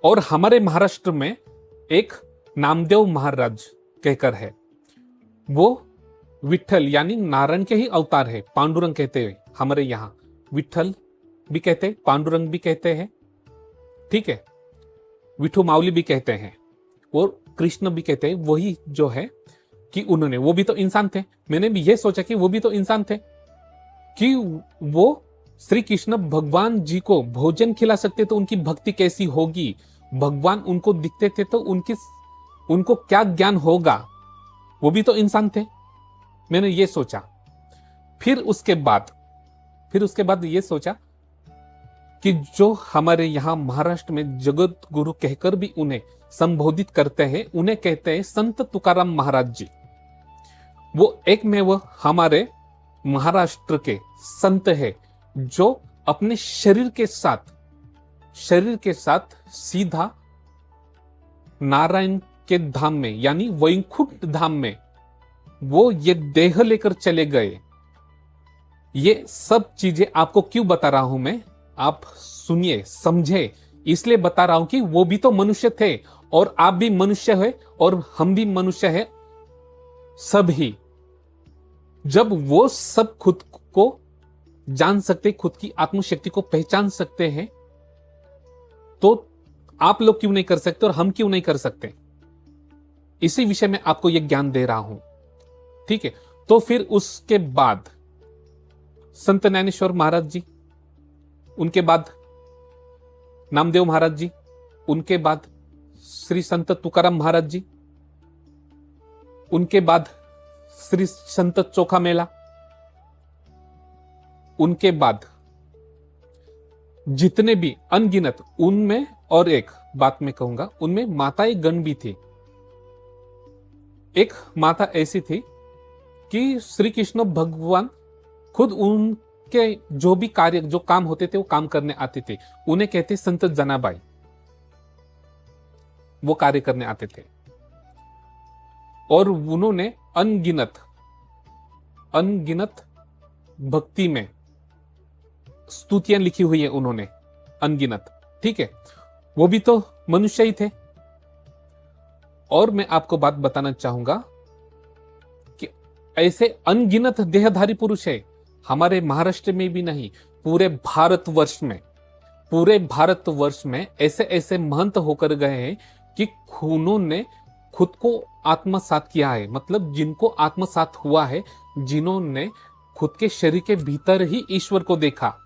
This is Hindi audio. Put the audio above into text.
और हमारे महाराष्ट्र में एक नामदेव महाराज कहकर है, वो विठल यानी नारायण के ही अवतार है। पांडुरंग कहते हैं हमारे यहां, विठल भी कहते हैं, पांडुरंग भी कहते हैं, ठीक है, विठू माउली भी कहते हैं और कृष्ण भी कहते हैं। वही जो है कि उन्होंने, वो भी तो इंसान थे। मैंने भी ये सोचा कि वो भी तो इंसान थे, कि वो श्री कृष्ण भगवान जी को भोजन खिला सकते तो उनकी भक्ति कैसी होगी, भगवान उनको दिखते थे तो उनको क्या ज्ञान होगा, वो भी तो इंसान थे। मैंने ये सोचा। फिर उसके बाद ये सोचा कि जो हमारे यहां महाराष्ट्र में जगत गुरु कहकर भी उन्हें संबोधित करते हैं, उन्हें कहते हैं संत तुकाराम महाराज जी। वो एक में वो हमारे महाराष्ट्र के संत है जो अपने शरीर के साथ सीधा नारायण के धाम में यानी वैकुंठ धाम में वो ये देह लेकर चले गए। ये सब चीजें आपको क्यों बता रहा हूं मैं, आप सुनिए, समझे, इसलिए बता रहा हूं कि वो भी तो मनुष्य थे और आप भी मनुष्य है और हम भी मनुष्य है, सब ही। जब वो सब खुद को जान सकते, खुद की आत्मशक्ति को पहचान सकते हैं, तो आप लोग क्यों नहीं कर सकते और हम क्यों नहीं कर सकते? इसी विषय में आपको यह ज्ञान दे रहा हूं, ठीक है। तो फिर उसके बाद संत ज्ञानेश्वर महाराज जी, उनके बाद नामदेव महाराज जी, उनके बाद श्री संत तुकाराम महाराज जी, उनके बाद श्री संत चोखा मेला, उनके बाद जितने भी अनगिनत, उनमें और एक बात मैं कहूंगा, उनमें माताएं गण भी थी। एक माता ऐसी थी कि श्री कृष्ण भगवान खुद उनके जो भी कार्य, जो काम होते थे वो काम करने आते थे। उन्हें कहते संत जनाबाई, वो कार्य करने आते थे और उन्होंने अनगिनत भक्ति में स्तुतियां लिखी हुई है उन्होंने, अनगिनत, ठीक है। वो भी तो मनुष्य ही थे। और मैं आपको बात बताना चाहूंगा कि ऐसे अनगिनत देहधारी पुरुष है हमारे महाराष्ट्र में भी नहीं, पूरे भारतवर्ष में ऐसे ऐसे महंत होकर गए हैं कि उन्होंने खुद को आत्मसात किया है। मतलब जिनको आत्मसात हुआ है, जिन्होंने खुद के शरीर के भीतर ही ईश्वर को देखा,